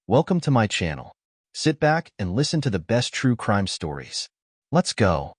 Welcome to my channel. Sit back and listen to the best true crime stories. Let's go.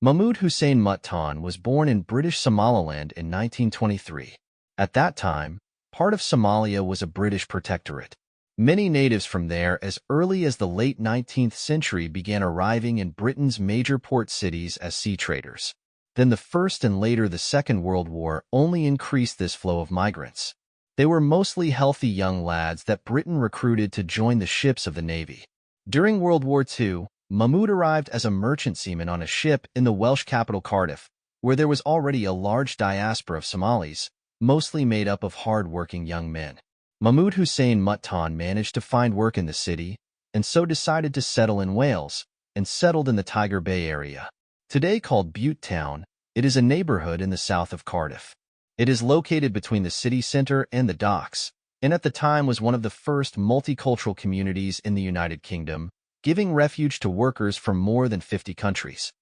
Mahmood Hussein Mattan was born in British Somaliland in 1923. At that time, part of Somalia was a British protectorate. Many natives from there as early as the late 19th century began arriving in Britain's major port cities as sea traders. Then the First and later the Second World War only increased this flow of migrants. They were mostly healthy young lads that Britain recruited to join the ships of the Navy. During World War II, Mahmood arrived as a merchant seaman on a ship in the Welsh capital Cardiff, where there was already a large diaspora of Somalis, mostly made up of hard-working young men. Mahmood Hussein Mattan managed to find work in the city, and so decided to settle in Wales, and settled in the Tiger Bay area. Today called Bute Town, it is a neighborhood in the south of Cardiff. It is located between the city centre and the docks, and at the time was one of the first multicultural communities in the United Kingdom, giving refuge to workers from more than 50 countries.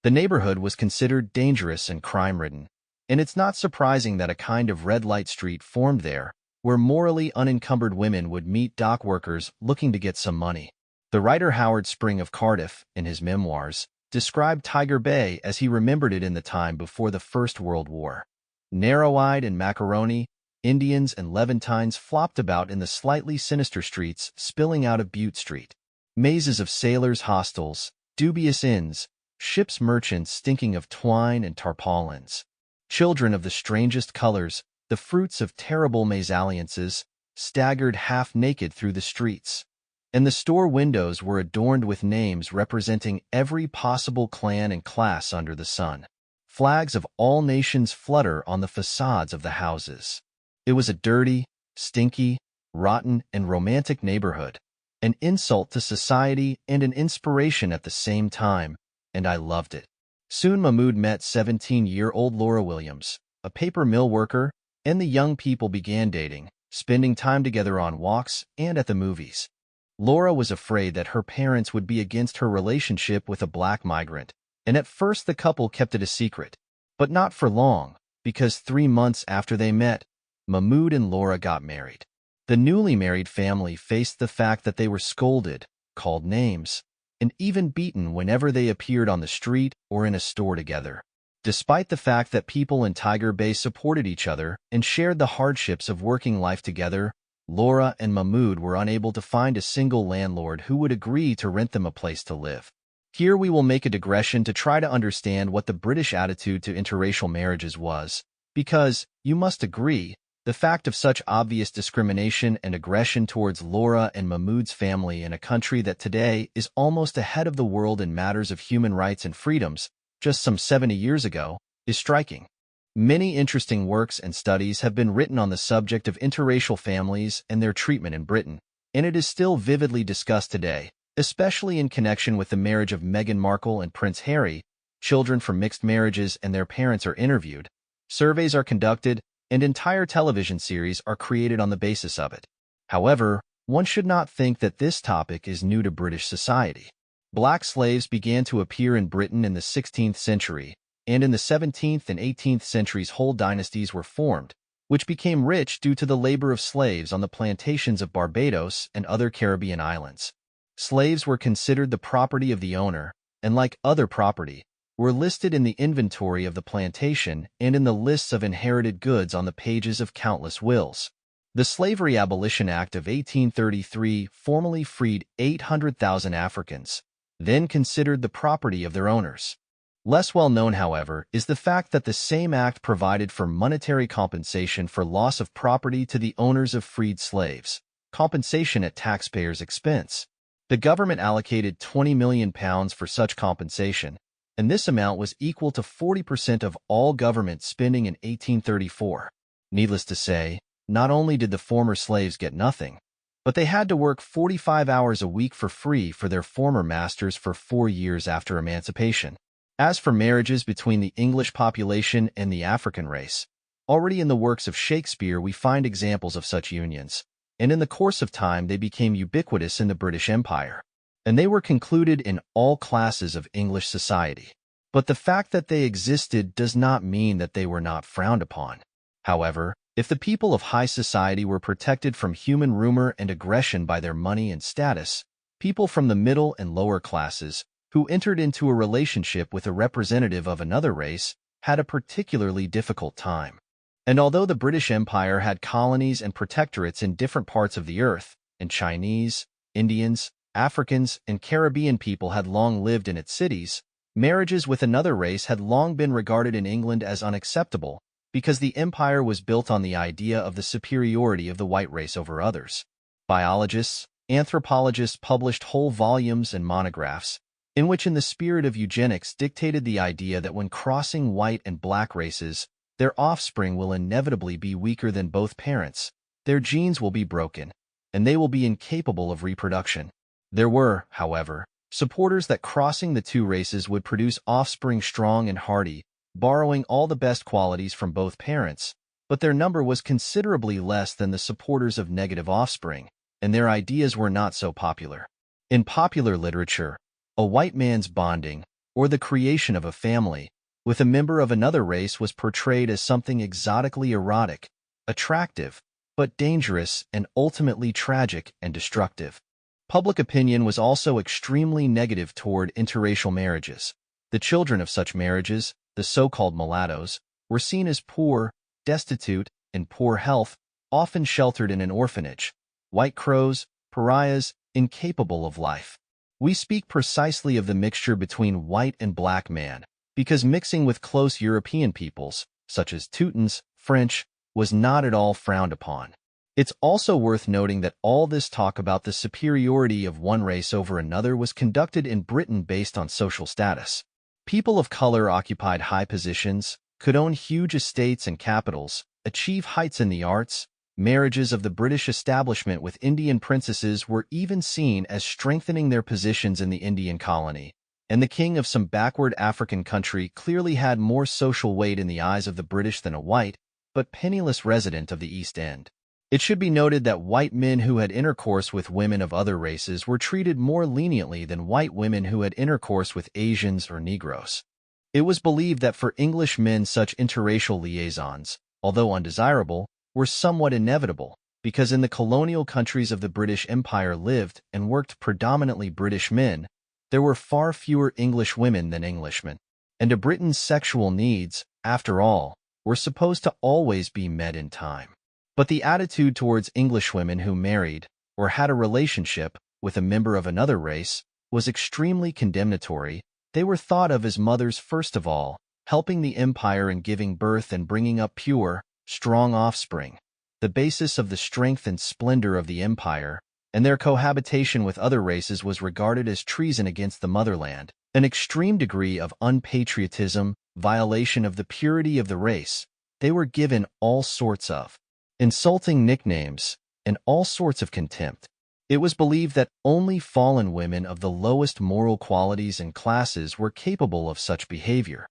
The neighborhood was considered dangerous and crime-ridden, and it's not surprising that a kind of red light street formed there, where morally unencumbered women would meet dock workers looking to get some money. The writer Howard Spring of Cardiff, in his memoirs, described Tiger Bay as he remembered it in the time before the First World War. Narrow-eyed and macaroni, Indians and Levantines flopped about in the slightly sinister streets spilling out of Bute Street. Mazes of sailors' hostels, dubious inns, ship's merchants stinking of twine and tarpaulins. Children of the strangest colors, the fruits of terrible mésalliances, staggered half-naked through the streets. And the store windows were adorned with names representing every possible clan and class under the sun. Flags of all nations flutter on the facades of the houses. It was a dirty, stinky, rotten, and romantic neighborhood. An insult to society and an inspiration at the same time, and I loved it. Soon Mahmood met 17-year-old Laura Williams, a paper mill worker, and the young people began dating, spending time together on walks and at the movies. Laura was afraid that her parents would be against her relationship with a black migrant, and at first the couple kept it a secret. But not for long, because 3 months after they met, Mahmood and Laura got married. The newly married family faced the fact that they were scolded, called names, and even beaten whenever they appeared on the street or in a store together. Despite the fact that people in Tiger Bay supported each other and shared the hardships of working life together, Laura and Mahmood were unable to find a single landlord who would agree to rent them a place to live. Here we will make a digression to try to understand what the British attitude to interracial marriages was, because, you must agree, the fact of such obvious discrimination and aggression towards Laura and Mahmood's family in a country that today is almost ahead of the world in matters of human rights and freedoms, just some 70 years ago, is striking. Many interesting works and studies have been written on the subject of interracial families and their treatment in Britain, and it is still vividly discussed today, especially in connection with the marriage of Meghan Markle and Prince Harry. Children from mixed marriages and their parents are interviewed, surveys are conducted, and entire television series are created on the basis of it. However, one should not think that this topic is new to British society. Black slaves began to appear in Britain in the 16th century, and in the 17th and 18th centuries whole dynasties were formed, which became rich due to the labor of slaves on the plantations of Barbados and other Caribbean islands. Slaves were considered the property of the owner, and like other property, were listed in the inventory of the plantation and in the lists of inherited goods on the pages of countless wills. The Slavery Abolition Act of 1833 formally freed 800,000 Africans, then considered the property of their owners. Less well known, however, is the fact that the same act provided for monetary compensation for loss of property to the owners of freed slaves, compensation at taxpayers' expense. The government allocated £20 million for such compensation, and this amount was equal to 40% of all government spending in 1834. Needless to say, not only did the former slaves get nothing, but they had to work 45 hours a week for free for their former masters for 4 years after emancipation. As for marriages between the English population and the African race, Already in the works of Shakespeare we find examples of such unions, and in the course of time they became ubiquitous in the British Empire, and they were concluded in all classes of English society. But the fact that they existed does not mean that they were not frowned upon. However, if the people of high society were protected from human rumor and aggression by their money and status, people from the middle and lower classes, who entered into a relationship with a representative of another race, had a particularly difficult time. And although the British Empire had colonies and protectorates in different parts of the earth, and Chinese, Indians, Africans, and Caribbean people had long lived in its cities, marriages with another race had long been regarded in England as unacceptable because the empire was built on the idea of the superiority of the white race over others. Biologists, anthropologists published whole volumes and monographs, in which in the spirit of eugenics dictated the idea that when crossing white and black races, their offspring will inevitably be weaker than both parents, their genes will be broken, and they will be incapable of reproduction. There were, however, supporters that crossing the two races would produce offspring strong and hardy, borrowing all the best qualities from both parents, but their number was considerably less than the supporters of negative offspring, and their ideas were not so popular. In popular literature, a white man's bonding, or the creation of a family, with a member of another race was portrayed as something exotically erotic, attractive, but dangerous and ultimately tragic and destructive. Public opinion was also extremely negative toward interracial marriages. The children of such marriages, the so-called mulattoes, were seen as poor, destitute, in poor health, often sheltered in an orphanage. White crows, pariahs, incapable of life. We speak precisely of the mixture between white and black man, because mixing with close European peoples, such as Teutons, French, was not at all frowned upon. It's also worth noting that all this talk about the superiority of one race over another was conducted in Britain based on social status. People of color occupied high positions, could own huge estates and capitals, achieve heights in the arts. Marriages of the British establishment with Indian princesses were even seen as strengthening their positions in the Indian colony, and the king of some backward African country clearly had more social weight in the eyes of the British than a white, but penniless resident of the East End. It should be noted that white men who had intercourse with women of other races were treated more leniently than white women who had intercourse with Asians or Negroes. It was believed that for English men such interracial liaisons, although undesirable, were somewhat inevitable, because in the colonial countries of the British Empire lived and worked predominantly British men, there were far fewer English women than Englishmen, and a Briton's sexual needs, after all, were supposed to always be met in time. But the attitude towards English women who married, or had a relationship, with a member of another race, was extremely condemnatory. They were thought of as mothers first of all, helping the empire in giving birth and bringing up pure, strong offspring, the basis of the strength and splendor of the empire, and their cohabitation with other races was regarded as treason against the motherland, an extreme degree of unpatriotism, violation of the purity of the race. They were given all sorts of insulting nicknames and all sorts of contempt. It was believed that only fallen women of the lowest moral qualities and classes were capable of such behavior.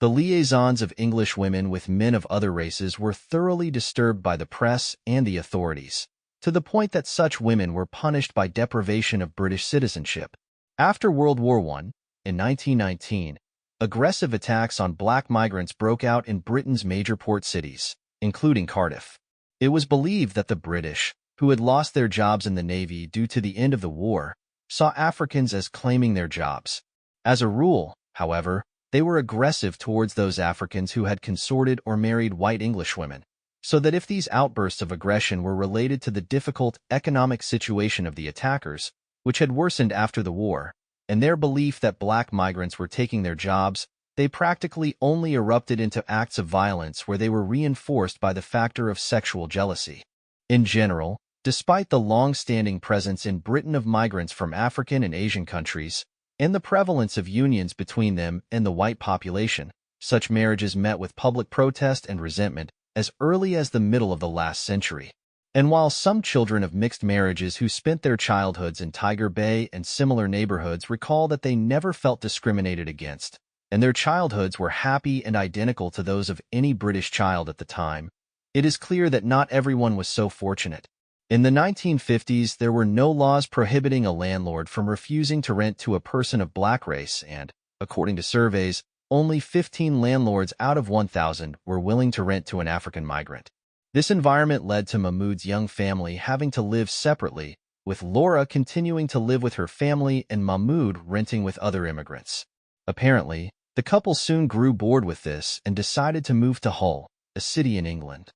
The liaisons of English women with men of other races were thoroughly disturbed by the press and the authorities, to the point that such women were punished by deprivation of British citizenship. After World War I, in 1919, aggressive attacks on black migrants broke out in Britain's major port cities, including Cardiff. It was believed that the British, who had lost their jobs in the Navy due to the end of the war, saw Africans as claiming their jobs. As a rule, however, they were aggressive towards those Africans who had consorted or married white Englishwomen, so that if these outbursts of aggression were related to the difficult economic situation of the attackers, which had worsened after the war, and their belief that black migrants were taking their jobs, they practically only erupted into acts of violence where they were reinforced by the factor of sexual jealousy. In general, despite the long-standing presence in Britain of migrants from African and Asian countries, and the prevalence of unions between them and the white population, such marriages met with public protest and resentment as early as the middle of the last century. And while some children of mixed marriages who spent their childhoods in Tiger Bay and similar neighborhoods recall that they never felt discriminated against, and their childhoods were happy and identical to those of any British child at the time. It is clear that not everyone was so fortunate. In the 1950s, there were no laws prohibiting a landlord from refusing to rent to a person of black race and, according to surveys, only 15 landlords out of 1,000 were willing to rent to an African migrant. This environment led to Mahmood's young family having to live separately, with Laura continuing to live with her family and Mahmood renting with other immigrants. Apparently, the couple soon grew bored with this and decided to move to Hull, a city in England.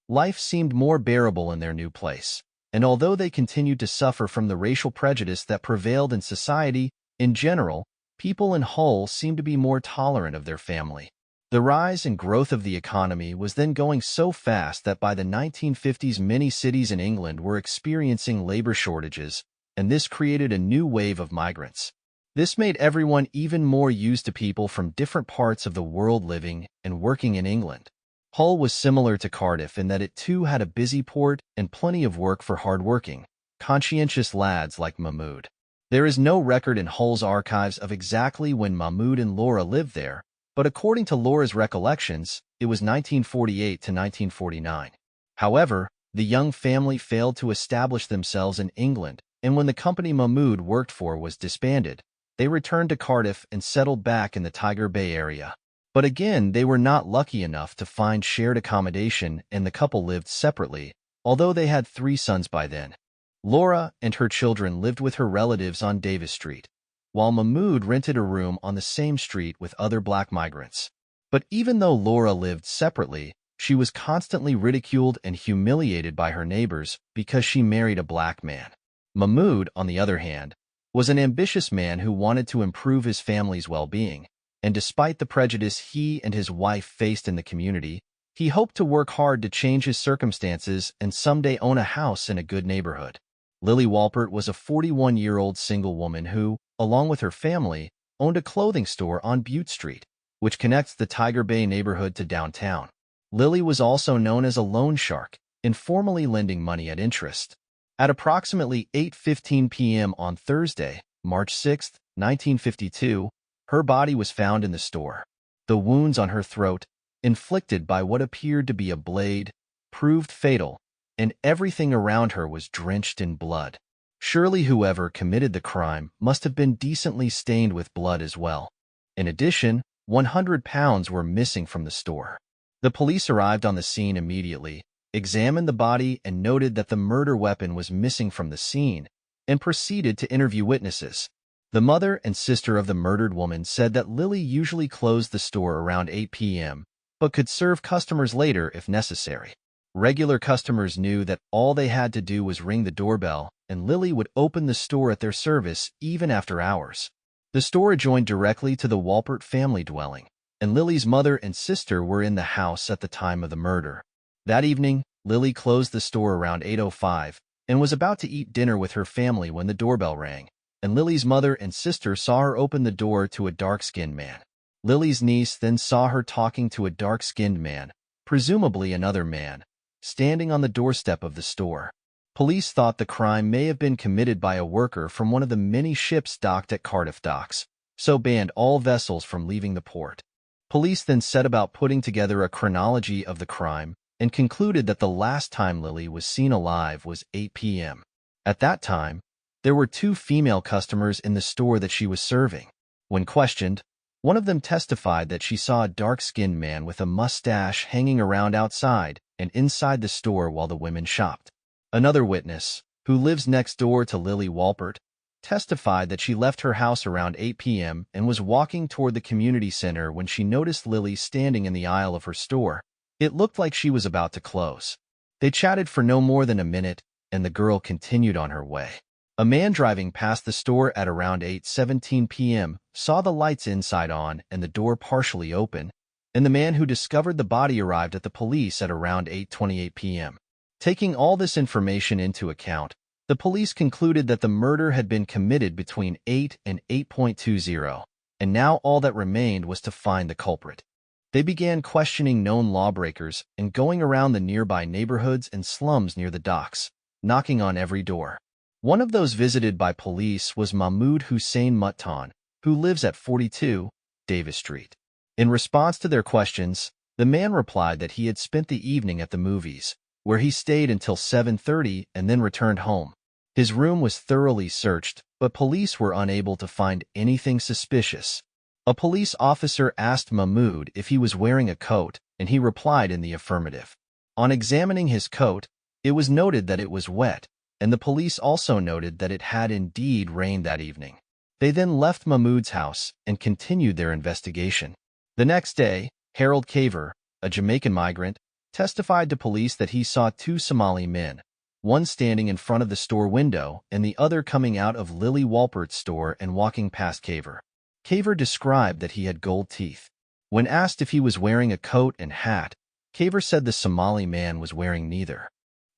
Life seemed more bearable in their new place, and although they continued to suffer from the racial prejudice that prevailed in society in general, people in Hull seemed to be more tolerant of their family. The rise and growth of the economy was then going so fast that by the 1950s many cities in England were experiencing labor shortages, and this created a new wave of migrants. This made everyone even more used to people from different parts of the world living and working in England. Hull was similar to Cardiff in that it too had a busy port and plenty of work for hard-working, conscientious lads like Mahmood. There is no record in Hull's archives of exactly when Mahmood and Laura lived there, but according to Laura's recollections, it was 1948 to 1949. However, the young family failed to establish themselves in England, and when the company Mahmood worked for was disbanded, they returned to Cardiff and settled back in the Tiger Bay area. But again, they were not lucky enough to find shared accommodation, and the couple lived separately, although they had 3 sons by then. Laura and her children lived with her relatives on Davis Street, while Mahmood rented a room on the same street with other black migrants. But even though Laura lived separately, she was constantly ridiculed and humiliated by her neighbors because she married a black man. Mahmood, on the other hand, was an ambitious man who wanted to improve his family's well-being, and despite the prejudice he and his wife faced in the community, he hoped to work hard to change his circumstances and someday own a house in a good neighborhood. Lily Walpert was a 41-year-old single woman who, along with her family, owned a clothing store on Butte Street, which connects the Tiger Bay neighborhood to downtown. Lily was also known as a loan shark, informally lending money at interest. At approximately 8:15 p.m. on Thursday, March 6, 1952, her body was found in the store. The wounds on her throat, inflicted by what appeared to be a blade, proved fatal, and everything around her was drenched in blood. Surely whoever committed the crime must have been decently stained with blood as well. In addition, 100 pounds were missing from the store. The police arrived on the scene immediately, examined the body and noted that the murder weapon was missing from the scene, and proceeded to interview witnesses. The mother and sister of the murdered woman said that Lily usually closed the store around 8 p.m., but could serve customers later if necessary. Regular customers knew that all they had to do was ring the doorbell, and Lily would open the store at their service even after hours. The store adjoined directly to the Walpert family dwelling, and Lily's mother and sister were in the house at the time of the murder. That evening, Lily closed the store around 8:05 and was about to eat dinner with her family when the doorbell rang, and Lily's mother and sister saw her open the door to a dark-skinned man. Lily's niece then saw her talking to a dark-skinned man, presumably another man, standing on the doorstep of the store. Police thought the crime may have been committed by a worker from one of the many ships docked at Cardiff docks, so banned all vessels from leaving the port. Police then set about putting together a chronology of the crime and concluded that the last time Lily was seen alive was 8 p.m. At that time, there were 2 female customers in the store that she was serving. When questioned, one of them testified that she saw a dark-skinned man with a mustache hanging around outside and inside the store while the women shopped. Another witness, who lives next door to Lily Walpert, testified that she left her house around 8 p.m. and was walking toward the community center when she noticed Lily standing in the aisle of her store. It looked like she was about to close. They chatted for no more than a minute, and the girl continued on her way. A man driving past the store at around 8:17 p.m. saw the lights inside on and the door partially open, and the man who discovered the body arrived at the police at around 8:28 p.m. Taking all this information into account, the police concluded that the murder had been committed between 8 and 8:20, and now all that remained was to find the culprit. They began questioning known lawbreakers and going around the nearby neighborhoods and slums near the docks, knocking on every door. One of those visited by police was Mahmood Hussein Mattan, who lives at 42 Davis Street. In response to their questions, the man replied that he had spent the evening at the movies, where he stayed until 7:30 and then returned home. His room was thoroughly searched, but police were unable to find anything suspicious. A police officer asked Mahmood if he was wearing a coat, and he replied in the affirmative. On examining his coat, it was noted that it was wet, and the police also noted that it had indeed rained that evening. They then left Mahmood's house and continued their investigation. The next day, Harold Caver, a Jamaican migrant, testified to police that he saw two Somali men, one standing in front of the store window and the other coming out of Lily Walpert's store and walking past Caver. Caver described that he had gold teeth. When asked if he was wearing a coat and hat, Caver said the Somali man was wearing neither.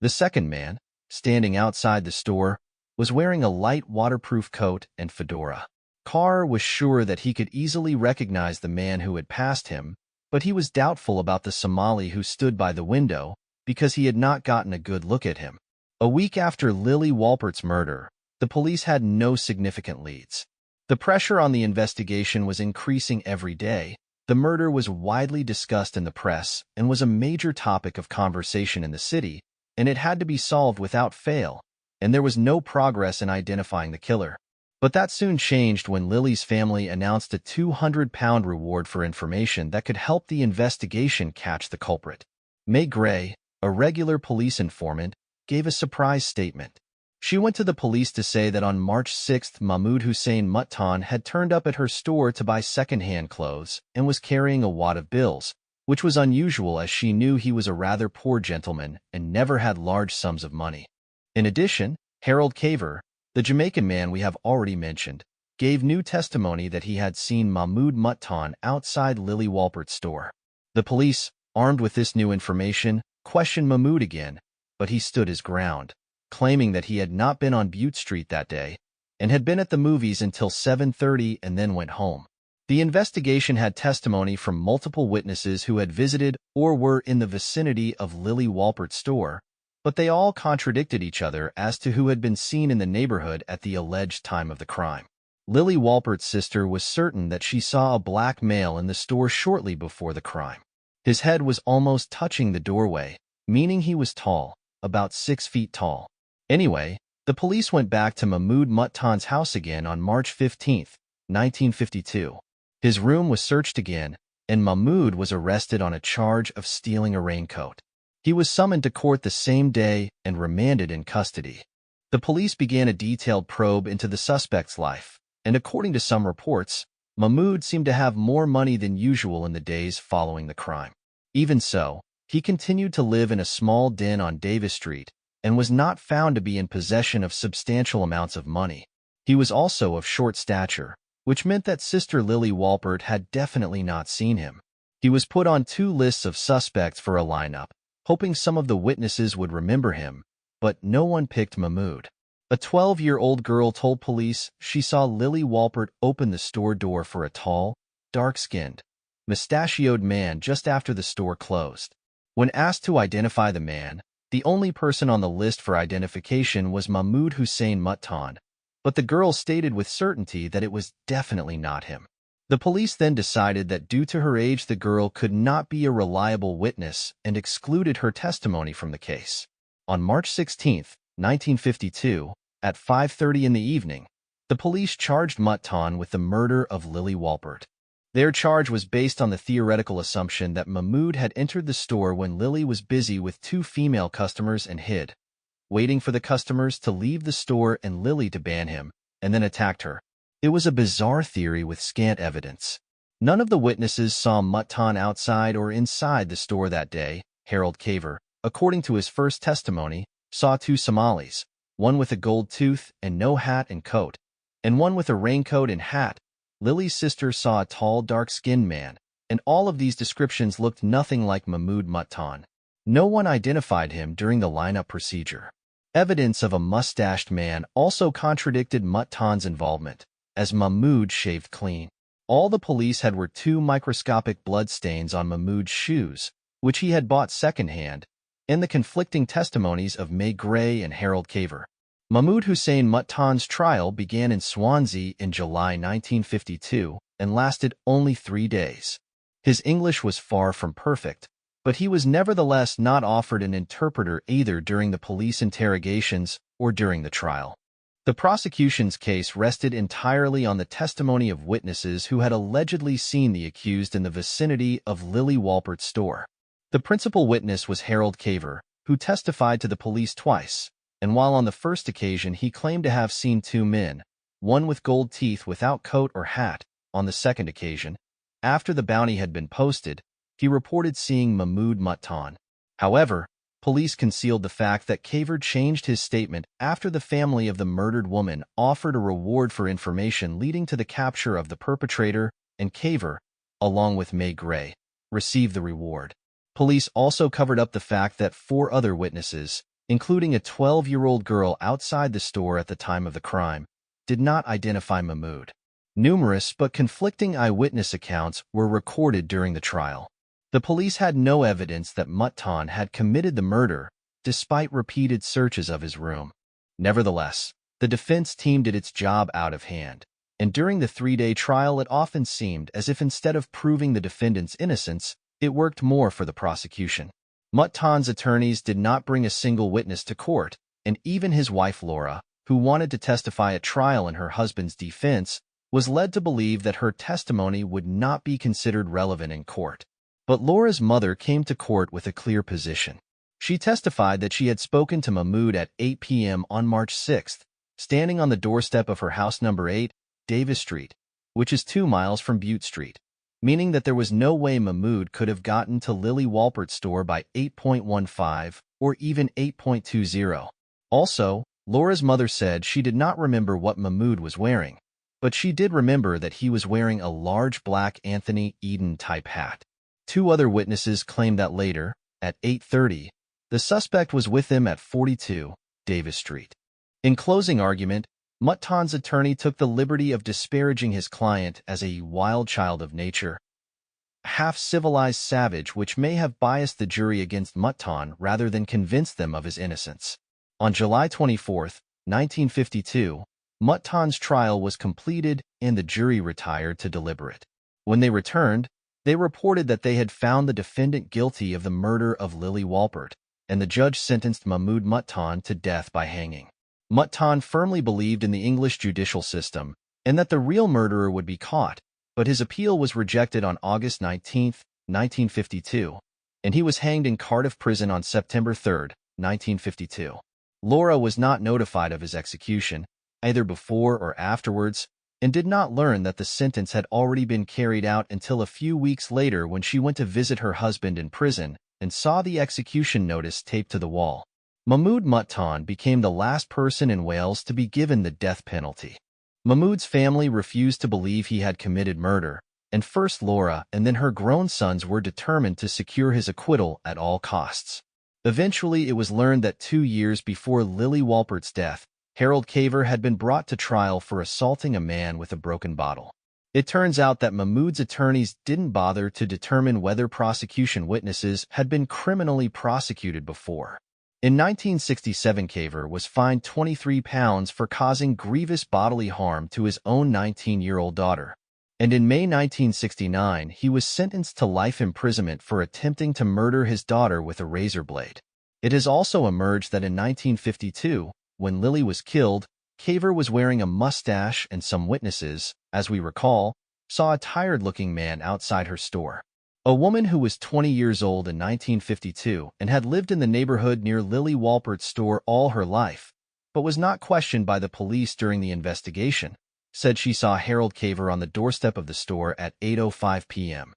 The second man, standing outside the store, was wearing a light waterproof coat and fedora. Carr was sure that he could easily recognize the man who had passed him, but he was doubtful about the Somali who stood by the window because he had not gotten a good look at him. A week after Lily Walpert's murder, the police had no significant leads. The pressure on the investigation was increasing every day. The murder was widely discussed in the press and was a major topic of conversation in the city, and it had to be solved without fail, and there was no progress in identifying the killer. But that soon changed when Lily's family announced a £200 reward for information that could help the investigation catch the culprit. May Gray, a regular police informant, gave a surprise statement. She went to the police to say that on March 6th, Mahmood Hussein Mattan had turned up at her store to buy second-hand clothes and was carrying a wad of bills, which was unusual as she knew he was a rather poor gentleman and never had large sums of money. In addition, Harold Caver, the Jamaican man we have already mentioned, gave new testimony that he had seen Mahmood Mattan outside Lily Walpert's store. The police, armed with this new information, questioned Mahmood again, but he stood his ground, claiming that he had not been on Butte Street that day and had been at the movies until 7:30 and then went home. The investigation had testimony from multiple witnesses who had visited or were in the vicinity of Lily Walpert's store, but they all contradicted each other as to who had been seen in the neighborhood at the alleged time of the crime. Lily Walpert's sister was certain that she saw a black male in the store shortly before the crime. His head was almost touching the doorway, meaning he was tall, about 6 feet tall. Anyway, the police went back to Mahmood Mattan's house again on March 15, 1952. His room was searched again, and Mahmood was arrested on a charge of stealing a raincoat. He was summoned to court the same day and remanded in custody. The police began a detailed probe into the suspect's life, and according to some reports, Mahmood seemed to have more money than usual in the days following the crime. Even so, he continued to live in a small den on Davis Street and was not found to be in possession of substantial amounts of money. He was also of short stature, which meant that Sister Lily Walpert had definitely not seen him. He was put on 2 lists of suspects for a lineup, hoping some of the witnesses would remember him, but no one picked Mahmood. A 12-year-old girl told police she saw Lily Walpert open the store door for a tall, dark-skinned, mustachioed man just after the store closed. When asked to identify the man, the only person on the list for identification was Mahmood Hussein Mattan, but the girl stated with certainty that it was definitely not him. The police then decided that due to her age, the girl could not be a reliable witness and excluded her testimony from the case. On March 16, 1952, at 5:30 in the evening, the police charged Mattan with the murder of Lily Walpert. Their charge was based on the theoretical assumption that Mahmood had entered the store when Lily was busy with 2 female customers and hid, waiting for the customers to leave the store and Lily to ban him, and then attacked her. It was a bizarre theory with scant evidence. None of the witnesses saw Mattan outside or inside the store that day. Harold Caver, according to his first testimony, saw 2 Somalis, one with a gold tooth and no hat and coat, and one with a raincoat and hat. Lily's sister saw a tall, dark-skinned man, and all of these descriptions looked nothing like Mahmood Mattan. No one identified him during the lineup procedure. Evidence of a mustached man also contradicted Mattan's involvement, as Mahmood shaved clean. All the police had were 2 microscopic blood stains on Mahmood's shoes, which he had bought secondhand, and the conflicting testimonies of May Gray and Harold Caver. Mahmood Hussein Mattan's trial began in Swansea in July 1952, and lasted only 3 days. His English was far from perfect, but he was nevertheless not offered an interpreter either during the police interrogations or during the trial. The prosecution's case rested entirely on the testimony of witnesses who had allegedly seen the accused in the vicinity of Lily Walpert's store. The principal witness was Harold Caver, who testified to the police twice, and while on the first occasion he claimed to have seen 2 men, one with gold teeth without coat or hat, on the second occasion, after the bounty had been posted, he reported seeing Mahmood Mattan. However, police concealed the fact that Caver changed his statement after the family of the murdered woman offered a reward for information leading to the capture of the perpetrator, and Caver, along with May Gray, received the reward. Police also covered up the fact that 4 other witnesses, including a 12-year-old girl outside the store at the time of the crime, did not identify Mahmood. Numerous but conflicting eyewitness accounts were recorded during the trial. The police had no evidence that Mattan had committed the murder, despite repeated searches of his room. Nevertheless, the defense team did its job out of hand, and during the 3-day trial it often seemed as if instead of proving the defendant's innocence, it worked more for the prosecution. Mattan's attorneys did not bring a single witness to court, and even his wife Laura, who wanted to testify at trial in her husband's defense, was led to believe that her testimony would not be considered relevant in court. But Laura's mother came to court with a clear position. She testified that she had spoken to Mahmood at 8 p.m. on March 6, standing on the doorstep of her house number 8, Davis Street, which is 2 miles from Butte Street, meaning that there was no way Mahmood could have gotten to Lily Walpert's store by 8.15 or even 8.20. Also, Laura's mother said she did not remember what Mahmood was wearing, but she did remember that he was wearing a large black Anthony Eden-type hat. 2 other witnesses claimed that later, at 8:30, the suspect was with them at 42 Davis Street. In closing argument, Mattan's attorney took the liberty of disparaging his client as a wild child of nature, a half-civilized savage, which may have biased the jury against Mattan rather than convinced them of his innocence. On July 24, 1952, Mattan's trial was completed and the jury retired to deliberate. When they returned, they reported that they had found the defendant guilty of the murder of Lily Walpert, and the judge sentenced Mahmood Mattan to death by hanging. Mattan firmly believed in the English judicial system and that the real murderer would be caught, but his appeal was rejected on August 19, 1952, and he was hanged in Cardiff Prison on September 3, 1952. Laura was not notified of his execution, either before or afterwards, and did not learn that the sentence had already been carried out until a few weeks later when she went to visit her husband in prison and saw the execution notice taped to the wall. Mahmood Mattan became the last person in Wales to be given the death penalty. Mahmood's family refused to believe he had committed murder, and first Laura and then her grown sons were determined to secure his acquittal at all costs. Eventually, it was learned that 2 years before Lily Walpert's death, Harold Caver had been brought to trial for assaulting a man with a broken bottle. It turns out that Mahmood's attorneys didn't bother to determine whether prosecution witnesses had been criminally prosecuted before. In 1967, Caver was fined £23 for causing grievous bodily harm to his own 19-year-old daughter. And in May 1969, he was sentenced to life imprisonment for attempting to murder his daughter with a razor blade. It has also emerged that in 1952, when Lily was killed, Caver was wearing a mustache, and some witnesses, as we recall, saw a tired-looking man outside her store. A woman who was 20 years old in 1952 and had lived in the neighborhood near Lily Walpert's store all her life, but was not questioned by the police during the investigation, said she saw Harold Caver on the doorstep of the store at 8:05 p.m.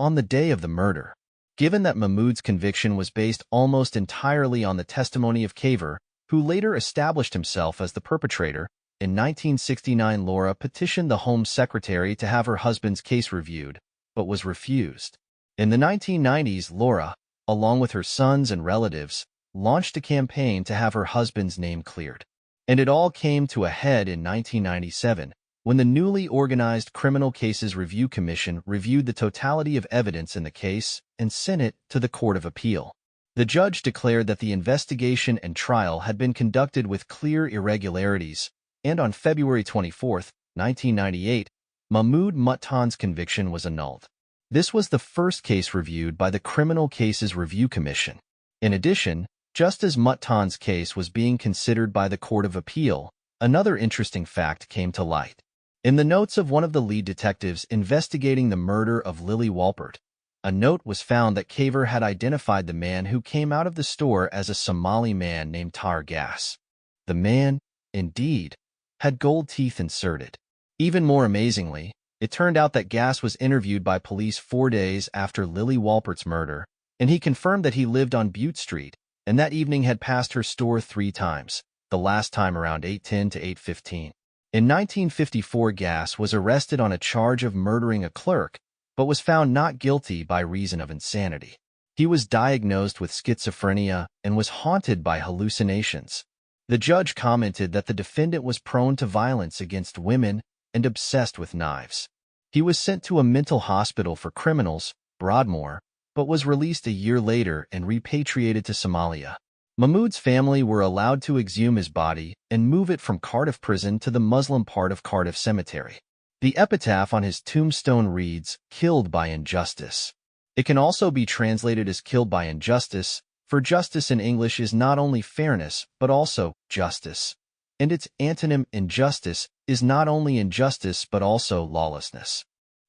on the day of the murder. Given that Mahmood's conviction was based almost entirely on the testimony of Caver, who later established himself as the perpetrator, in 1969 Laura petitioned the Home Secretary to have her husband's case reviewed, but was refused. In the 1990s, Laura, along with her sons and relatives, launched a campaign to have her husband's name cleared. And it all came to a head in 1997, when the newly organized Criminal Cases Review Commission reviewed the totality of evidence in the case and sent it to the Court of Appeal. The judge declared that the investigation and trial had been conducted with clear irregularities, and on February 24, 1998, Mahmood Mattan's conviction was annulled. This was the first case reviewed by the Criminal Cases Review Commission. In addition, just as Mattan's case was being considered by the Court of Appeal, another interesting fact came to light. In the notes of one of the lead detectives investigating the murder of Lily Walpert, a note was found that Kaver had identified the man who came out of the store as a Somali man named Tar Gas. The man, indeed, had gold teeth inserted. Even more amazingly, it turned out that Gas was interviewed by police 4 days after Lily Walpert's murder, and he confirmed that he lived on Butte Street and that evening had passed her store 3 times, the last time around 8:10 to 8:15. In 1954, Gas was arrested on a charge of murdering a clerk, but was found not guilty by reason of insanity. He was diagnosed with schizophrenia and was haunted by hallucinations. The judge commented that the defendant was prone to violence against women and obsessed with knives. He was sent to a mental hospital for criminals, Broadmoor, but was released a year later and repatriated to Somalia. Mahmood's family were allowed to exhume his body and move it from Cardiff Prison to the Muslim part of Cardiff Cemetery. The epitaph on his tombstone reads, "Killed by injustice." It can also be translated as "killed by injustice," for justice in English is not only fairness but also justice. And its antonym, injustice, is not only injustice but also lawlessness.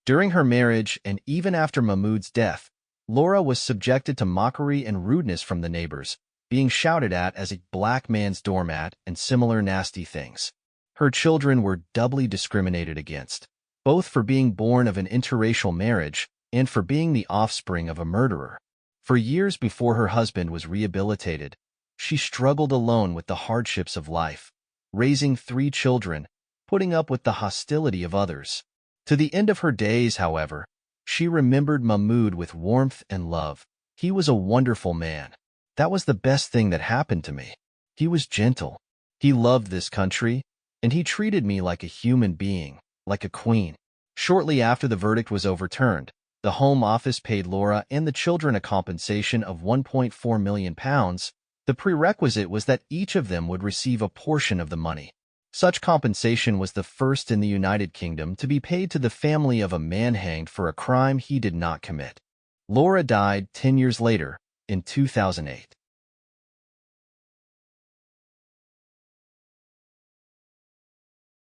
During her marriage and even after Mahmood's death, Laura was subjected to mockery and rudeness from the neighbors, being shouted at as a black man's doormat and similar nasty things. Her children were doubly discriminated against, both for being born of an interracial marriage and for being the offspring of a murderer. For years before her husband was rehabilitated, she struggled alone with the hardships of life, raising 3 children, putting up with the hostility of others. To the end of her days, however, she remembered Mahmood with warmth and love. He was a wonderful man. That was the best thing that happened to me. He was gentle. He loved this country, and he treated me like a human being, like a queen. Shortly after the verdict was overturned, the Home Office paid Laura and the children a compensation of £1.4 million. The prerequisite was that each of them would receive a portion of the money. Such compensation was the first in the United Kingdom to be paid to the family of a man hanged for a crime he did not commit. Laura died 10 years later, in 2008.